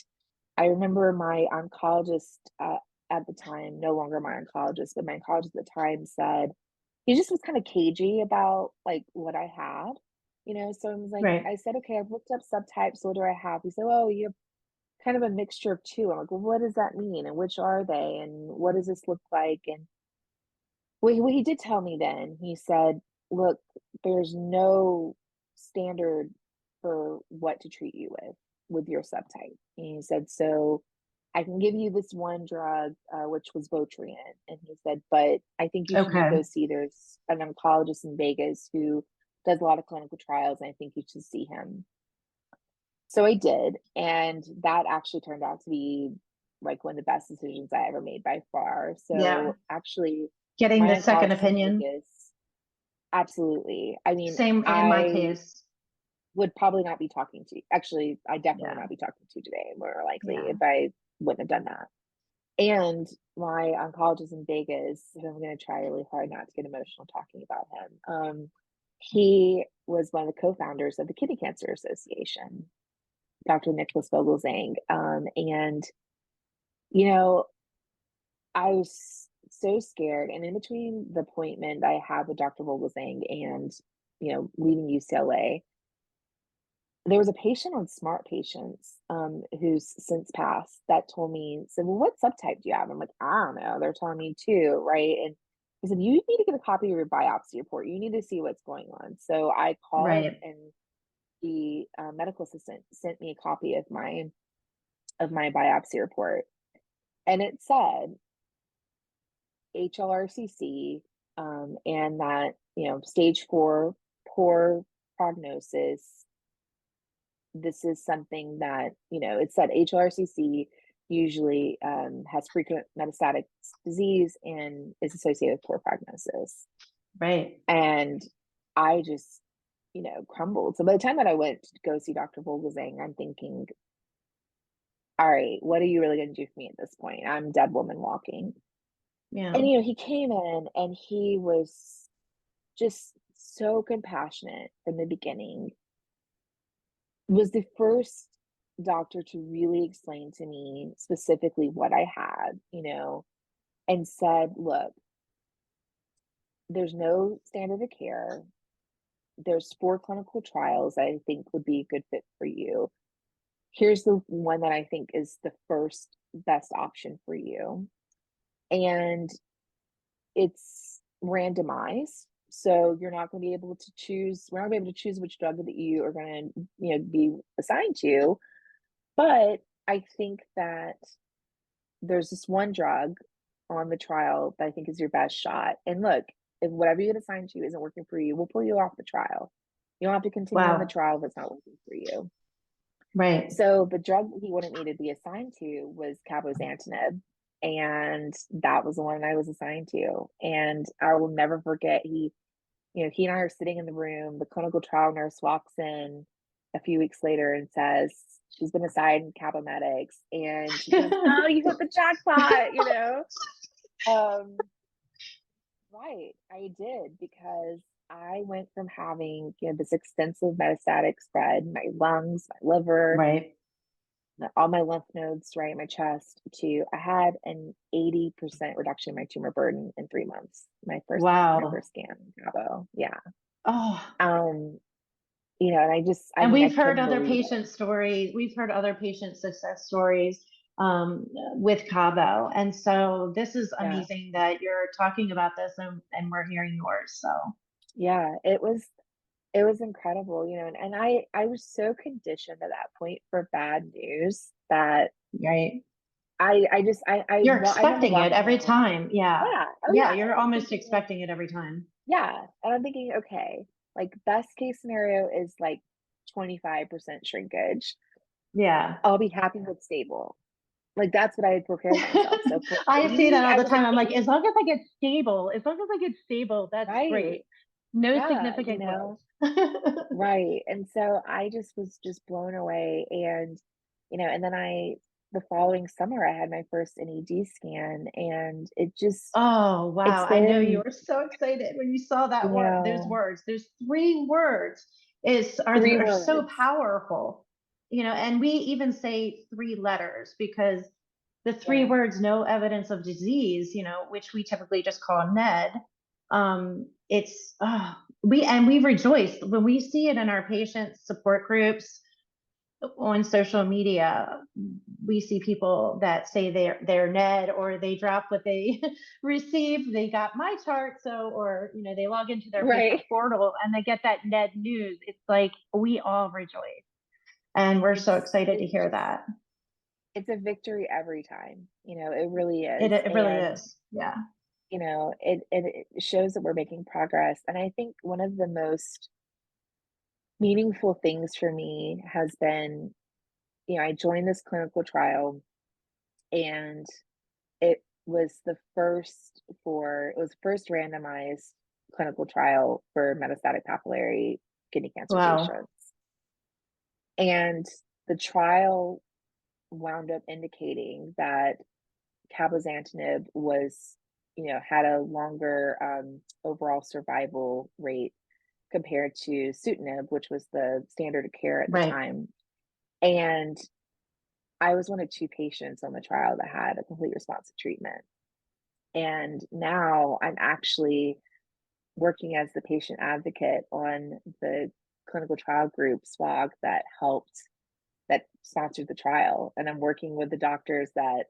I remember my oncologist at the time, no longer my oncologist, but my oncologist at the time said he just was kind of cagey about like what I had, So I was like, Right. I said, okay, I've looked up subtypes. So what do I have? He said, oh, you have kind of a mixture of two. I'm like, well, what does that mean? And which are they? And what does this look like? And what he did tell me then, he said, look, there's no standard for what to treat you with your subtype. And he said, so I can give you this one drug, which was Votrient. And he said, but I think you should Okay. go see, there's an oncologist in Vegas who does a lot of clinical trials, and I think you should see him. So I did. And that actually turned out to be like one of the best decisions I ever made by far. Yeah. So actually, Getting the my second oncologist in opinion. Vegas, absolutely. I mean, Same in my I case. would probably not be talking to you. Actually, I definitely would Yeah. not be talking to you today, more likely, Yeah. if I wouldn't have done that. And my oncologist in Vegas, who I'm going to try really hard not to get emotional talking about him, he was one of the co-founders of the Kidney Cancer Association, Dr. Nicholson. And, you know, I was so scared. And in between the appointment I had with Dr. Vogelsang and, leaving UCLA, there was a patient on Smart Patients who's since passed that told me, said, well, what subtype do you have? I'm like, I don't know. They're telling me too, right? And he said, you need to get a copy of your biopsy report. You need to see what's going on. So I called, Right. and the medical assistant sent me a copy of my biopsy report, and it said HLRCC, and that, stage 4, poor prognosis. This is something that, it said HLRCC usually has frequent metastatic disease and is associated with poor prognosis. Right. And I just, crumbled. So by the time that I went to go see Dr. Vogelsang, I'm thinking, all right, what are you really going to do for me at this point? I'm dead woman walking. Yeah. And, he came in and he was just so compassionate from the beginning. Was the first doctor to really explain to me specifically what I had, and said, look, there's no standard of care. There's 4 clinical trials I think would be a good fit for you. Here's the one that I think is the first best option for you. And it's randomized. So you're not going to be able to choose, we're not going to be able to choose which drug that you are going to, be assigned to. But I think that there's this one drug on the trial that I think is your best shot. And look, if whatever you get assigned to isn't working for you, we'll pull you off the trial. You don't have to continue on the Wow. trial if it's not working for you. Right. So the drug that he wanted me to be assigned to was cabozantinib, and that was the one I was assigned to. And I will never forget, he and I are sitting in the room. The clinical trial nurse walks in a few weeks later and says she's been assigned in Cabometyx, and she goes, "Oh, you hit the jackpot," Right, I did, because I went from having, this extensive metastatic spread, my lungs, my liver, Right. all my lymph nodes, right, my chest, to I had an 80% reduction in my tumor burden in 3 months. My Wow. first scan in Cabo. Yeah. Oh, Um, and I and mean, I we've heard couldn't other believe it. patient stories. We've heard other patient success stories with Cabo. And so this is Yeah. amazing that you're talking about this and we're hearing yours. So, Yeah. It was incredible, and I was so conditioned at that point for bad news that right. I remember You're expecting it walking every out. time. Yeah. Yeah. Oh Yeah. yeah. You're And I'm almost thinking like, expecting it every time. yeah. And I'm thinking, okay, like best case scenario is like 25% shrinkage. Yeah. I'll be happy with stable. Like that's what I had prepared myself. So for I see me, that all I the was like time. I'm like, 80, as long as I get stable, that's right. great. No Yeah, significant growth. right. And so I just was just blown away. And then the following summer, I had my first NED scan, and Oh, wow. it's I know you been, were so excited when you saw that you word, those know, words. There's 3 words three are so words. powerful. And we even say 3 letters because the three Yeah. words, no evidence of disease, which we typically just call NED. It's we rejoice when we see it in our patient support groups on social media. We see people that say they're Ned, or they drop what they received. They got my chart, or they log into their patient Right. portal and they get that Ned news. It's like we all rejoice, and we're so excited to It's hear just, that. it's a victory every time. It really It is. it really And, is. Yeah. it shows that we're making progress. And I think one of the most meaningful things for me has been, I joined this clinical trial, and it was first randomized clinical trial for metastatic papillary kidney cancer Wow. patients. And the trial wound up indicating that cabozantinib had a longer overall survival rate compared to sunitinib, which was the standard of care at the Right. time. And I was one of two patients on the trial that had a complete response to treatment. And now I'm actually working as the patient advocate on the clinical trial group SWOG that sponsored the trial. And I'm working with the doctors that,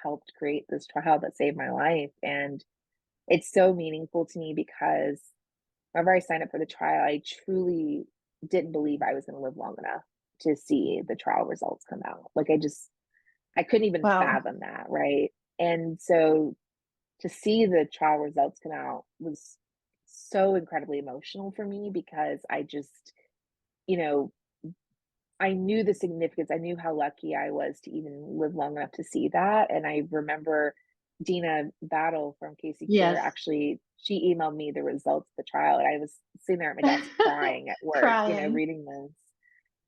helped create this trial that saved my life. And it's so meaningful to me because whenever I signed up for the trial, I truly didn't believe I was going to live long enough to see the trial results come out. Like I couldn't even Wow. fathom that, right? And so to see the trial results come out was so incredibly emotional for me, because you know, I knew the significance. I knew how lucky I was to even live long enough to see that. And I remember Dina Battle from Casey Cure, Yes. actually, she emailed me the results of the trial, and I was sitting there at my desk crying at work, Crying. reading this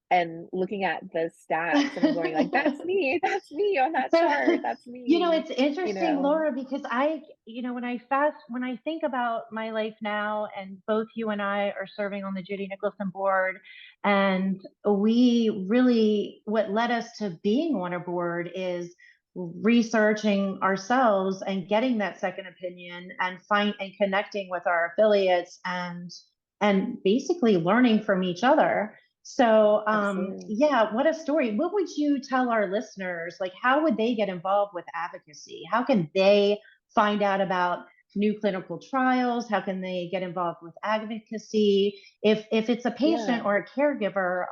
and looking at the stats, and I'm going like, that's me on that So, chart. That's me, it's interesting, you Laura, because when I think about my life now, and both you and I are serving on the Judy Nicholson board, and what led us to being on a board is researching ourselves and getting that second opinion and connecting with our affiliates and basically learning from each other. So, Absolutely. yeah, what a story. What would you tell our listeners? Like, how would they get involved with advocacy? How can they find out about new clinical trials? How can they get involved with advocacy? If it's a patient Yeah, or a caregiver,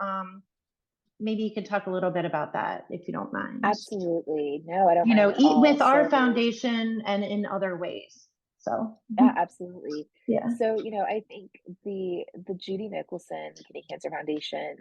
maybe you can talk a little bit about that if you don't mind. absolutely. No, I don't mind at all. With our So foundation and in other ways. So, yeah, absolutely. yeah, So, I think the Judy Nicholson Kidney Cancer Foundation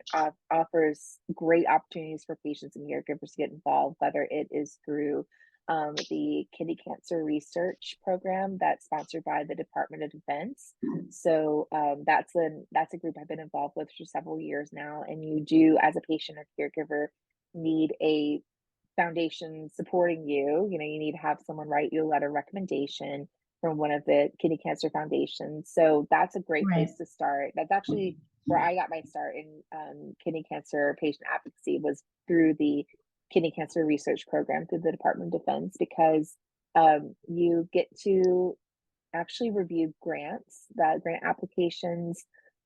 offers great opportunities for patients and caregivers to get involved, whether it is through the kidney cancer research program that's sponsored by the Department of Defense. So that's a group I've been involved with for several years now. And you do, as a patient or caregiver, need a foundation supporting you. You need to have someone write you a letter of recommendation from one of the kidney cancer foundations. So that's a great right, place to start. That's actually where I got my start in kidney cancer patient advocacy, was through the kidney cancer research program through the Department of Defense, because you get to actually review grant applications,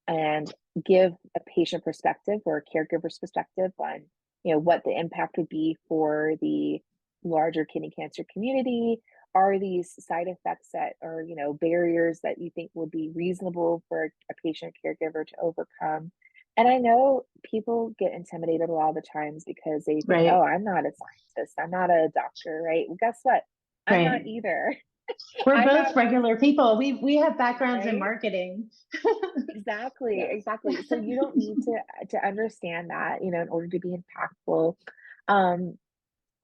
and give a patient perspective or a caregiver's perspective on, what the impact would be for the larger kidney cancer community. Are these side effects that are, barriers that you think would be reasonable for a patient caregiver to overcome? And I know people get intimidated a lot of the times because they think, oh, right, I'm not a scientist, I'm not a doctor, right? Well, guess what? I'm not right. either. We're I got both regular people. We have backgrounds in right. marketing. Exactly, Yes. exactly. So you don't need to understand that, in order to be impactful. Um,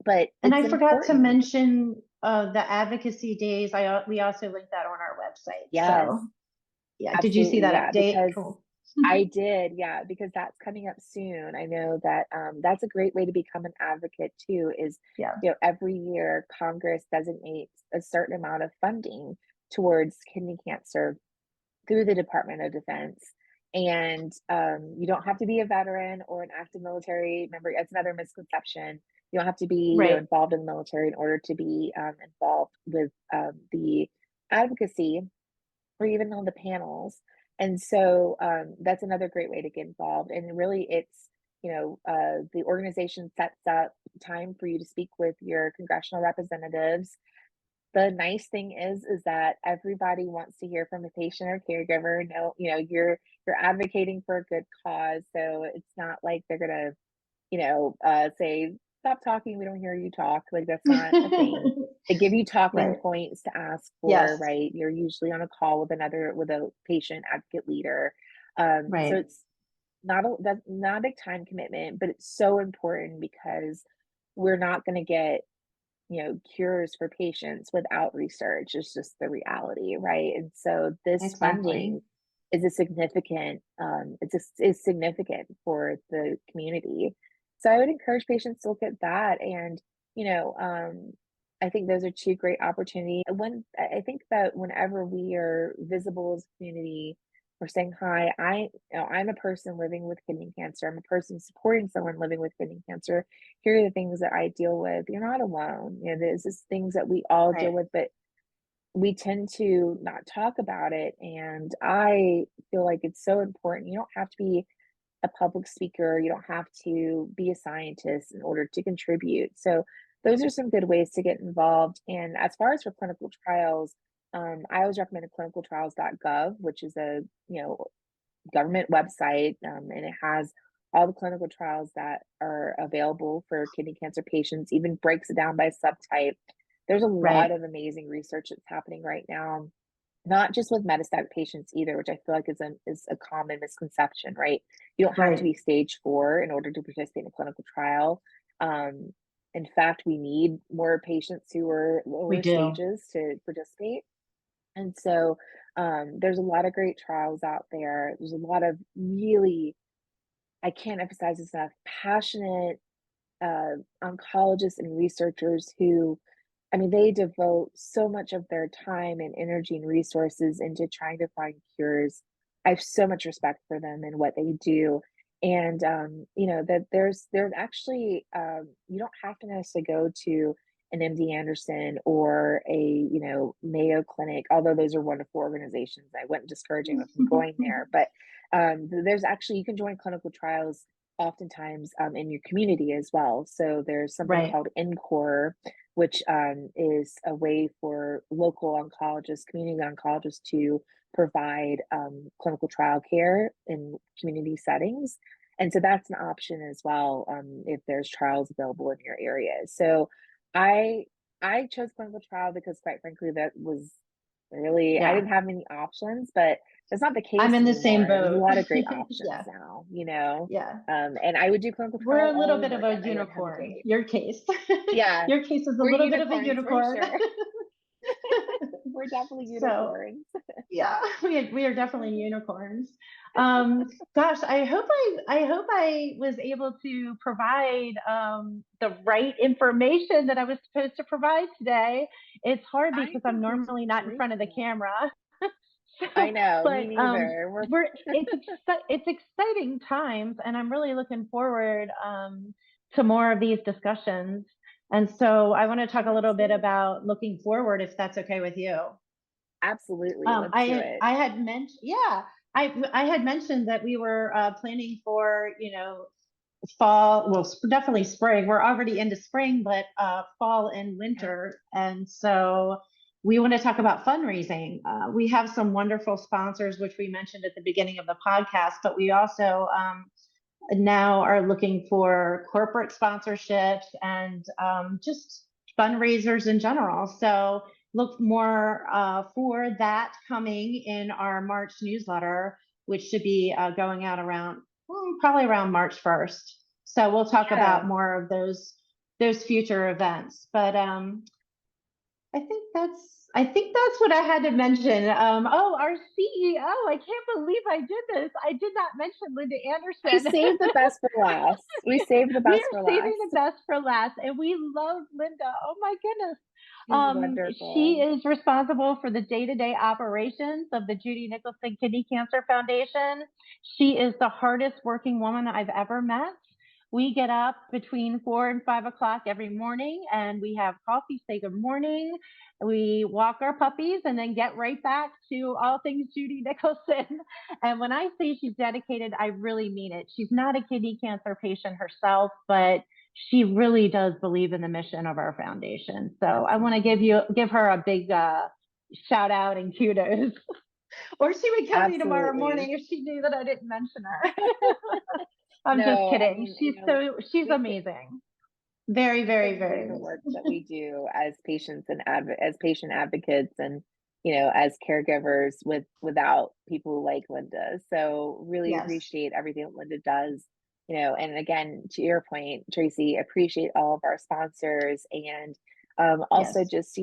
but And it's I forgot to important. mention the advocacy days. We also link that on our website. Yes, So yeah, did you see absolutely. that Yeah, update? because Cool. I did, yeah, because that's coming up soon. I know that that's a great way to become an advocate too, is, Yeah. every year Congress designates a certain amount of funding towards kidney cancer through the Department of Defense. And you don't have to be a veteran or an active military member. That's another misconception. You don't have to be, Right. involved in the military in order to be involved with the advocacy, or even on the panels. And so that's another great way to get involved. And really, it's, the organization sets up time for you to speak with your congressional representatives. The nice thing is that everybody wants to hear from a patient or caregiver. No, you're advocating for a good cause, so it's not like they're gonna, say, "Stop talking, we don't hear you talk." Like, that's not a thing. They give you talking Right. points to ask for, Yes. right? You're usually on a call with a patient advocate leader. So Right. it's that's not a big time commitment, but it's so important because we're not gonna get, cures for patients without research. It's just the reality, right? And so this Exactly. funding is a significant, is significant for the community. So I would encourage patients to look at that. And, you know, um, I think those are two great opportunities. I think that whenever we are visible as a community, we're saying hi. I'm a person living with kidney cancer. I'm a person supporting someone living with kidney cancer. Here are the things that I deal with. You're not alone. There's just things that we all deal Right. with, but we tend to not talk about it. And I feel like it's so important. You don't have to be a public speaker, you don't have to be a scientist in order to contribute. So, those are some good ways to get involved. And as far as for clinical trials, I always recommend clinicaltrials.gov, which is a government website, and it has all the clinical trials that are available for kidney cancer patients, even breaks it down by subtype. There's a lot Right. of amazing research that's happening right now, not just with metastatic patients either, which I feel like is a common misconception, right? You don't have to Right. be stage 4 in order to participate in a clinical trial. Um, in fact, we need more patients who are We lower do. stages to participate. And so there's a lot of great trials out there. There's a lot of really, I can't emphasize this enough, passionate oncologists and researchers who, I mean, they devote so much of their time and energy and resources into trying to find cures. I have so much respect for them and what they do. And that there's actually, you don't have to necessarily go to an MD Anderson or a Mayo Clinic, although those are wonderful organizations. I wouldn't discourage anyone from going there, but there's actually, you can join clinical trials oftentimes in your community as well. So there's something Right. called INCORE, which is a way for local oncologists, community oncologists to provide clinical trial care in community settings. And so that's an option as well if there's trials available in your area. So I I chose clinical trial because quite frankly that was really I Yeah. didn't have many options, but that's not the I'm case in the same anymore. There's a boat. lot of great options Yeah. now, you know? Yeah. And I would do clinical We're trial a little all bit over of a again. I wouldn't unicorn, hesitate. your case. Yeah, Your case is a we're little bit of a unicorns for unicorn. sure. We're definitely So unicorns. yeah, we are definitely unicorns. Gosh, I hope I was able to provide the right information that I was supposed to provide today. It's hard I because I'm think you did normally not in great front of the job. camera. I know, me But neither. We're it's exciting times, and I'm really looking forward to more of these discussions. And so I want to talk a me little bit too. about looking forward, if that's okay with you. Absolutely. Let's do it. I had mentioned, yeah, I had mentioned that we were planning for, fall, well, definitely spring. We're already into spring, but fall and Yeah. winter. And so we want to talk about fundraising. We have some wonderful sponsors, which we mentioned at the beginning of the podcast, but we also now are looking for corporate sponsorships and just fundraisers in general. So look more for that coming in our March newsletter, which should be going out around probably around March 1st. So we'll talk Yeah. about more of those future events. But I think that's what I had to mention. Oh, our CEO! I can't believe I did this. I did not mention Linda We Anderson. saved the best for last. We saved the We best are for saving last. the best for last, and we love Linda. Oh my goodness. She's She wonderful. is responsible for the day-to-day operations of the Judy Nicholson Kidney Cancer Foundation. She is the hardest working woman I've ever met. We get up between 4 and 5 o'clock every morning and we have coffee, say good morning. We walk our puppies and then get right back to all things Judy Nicholson. And when I say she's dedicated, I really mean it. She's not a kidney cancer patient herself, but she really does believe in the mission of our foundation. So I want Absolutely. to give her a big shout out and kudos. Or she would kill me tomorrow Absolutely. morning if she knew that I didn't mention her. I'm just No, I kidding. mean, She's we amazing. Very, we very, couldn't do very the work amazing. that we do as patients and as patient advocates and as caregivers without people like Linda. So really Yes. appreciate everything that Linda does. And again, to your point, Tracy, appreciate all of our sponsors and also Yes. just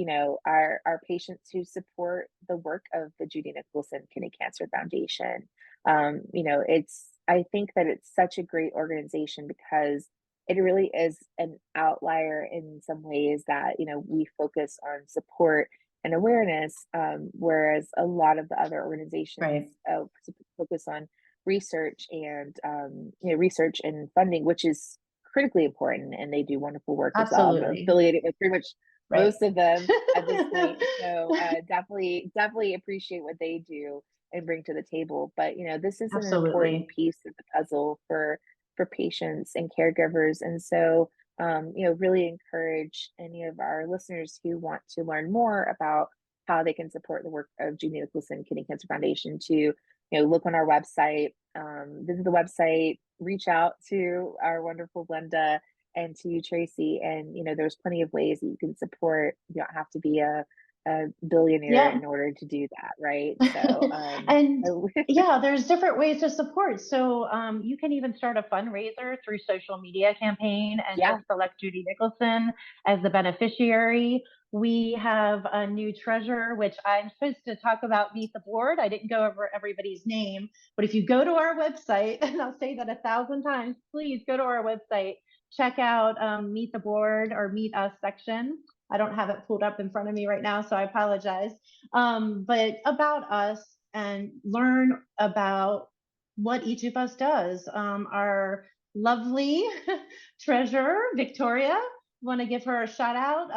our patients who support the work of the Judy Nicholson Kidney Cancer Foundation. It's I think that it's such a great organization because it really is an outlier in some ways that we focus on support and awareness, whereas a lot of the other organizations Right. focus on research and research and funding, which is critically important, and they do wonderful work as well. I'm Absolutely. affiliated with pretty much Right. most of them at this point, so definitely appreciate what they do and bring to the table. But this is an important Absolutely. piece of the puzzle for patients and caregivers. And so, really encourage any of our listeners who want to learn more about how they can support the work of Judy Nicholson Kidney Cancer Foundation to, look on our website, visit the website, reach out to our wonderful Linda and to you, Tracy. And, there's plenty of ways that you can support. You don't have to be a billionaire Yeah. in order to do that, right? So, And yeah, there's different ways to support. So you can even start a fundraiser through social media campaign and yeah, just select Judy Nicholson as the beneficiary. We have a new treasurer, which I'm supposed to talk about Meet the Board. I didn't go over everybody's name, but if you go to our website, and I'll say that 1,000 times, please go to our website, check out Meet the Board or Meet Us section. I don't have it pulled up in front of me right now, so I apologize. But about us and learn about what each of us does. Our lovely treasurer, Victoria, want to give her a shout out.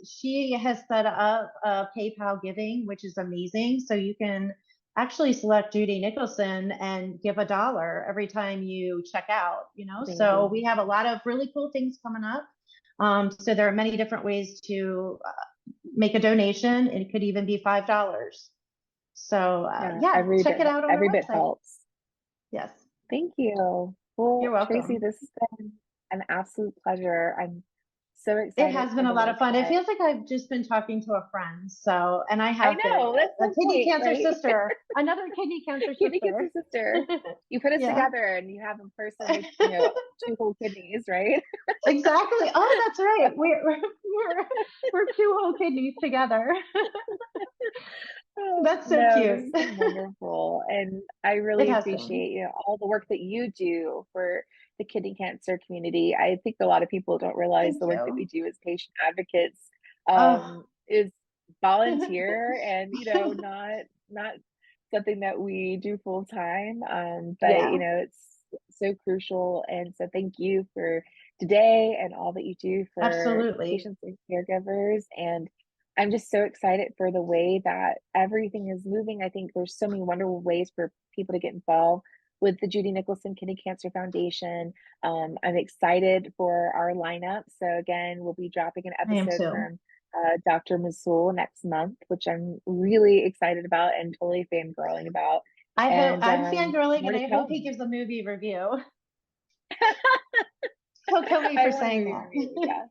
She has set up PayPal giving, which is amazing. So you can actually select Judy Nicholson and give $1 every time you check out, So we Amazing. have a lot of really cool things coming up. So there are many different ways to make a donation. It could even be $5. So Yeah, yeah, check it out on our every bit website. helps. Yes, Thank you. you're Well, Tracy, welcome. this has been an absolute pleasure. I'm so It excited has for been a the lot of work fun. It that feels like I've just been talking to a friend. So, and I I have been know. That's a the kidney point, cancer right? sister, another kidney cancer Kidney cancer sister. sister. You put us Yeah. together and you have a person with, two whole kidneys, right? Exactly. Oh, that's right. We're two whole kidneys together. Oh, That's so no, this cute. has been wonderful. And I It really has been. appreciate, all the work that you do for the kidney cancer community. I think a lot of people don't realize Thank the work that we you. do as patient advocates Oh, is volunteer and, not something that we do full time. But yeah, it's so crucial. And so thank you for today and all that you do for absolutely. patients and caregivers. And I'm just so excited for the way that everything is moving. I think there's so many wonderful ways for people to get involved with the Judy Nicholson Kidney Cancer Foundation. I'm excited for our lineup. So again, we'll be dropping an I am episode too. from Dr. Masul next month, which I'm really excited about and totally fangirling about. I hope And I'm fangirling more and to I hope he come. gives a movie review. He'll kill me I for want to saying movie review. that. Yeah.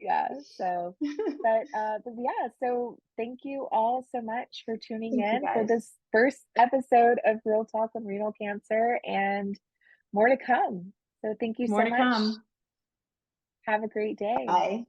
Yeah. So, but yeah, so thank you all so much for tuning Thank you in for guys. this first episode of Real Talk on Renal Cancer and more to come. So thank you More so to much. come. Have a great day. Bye.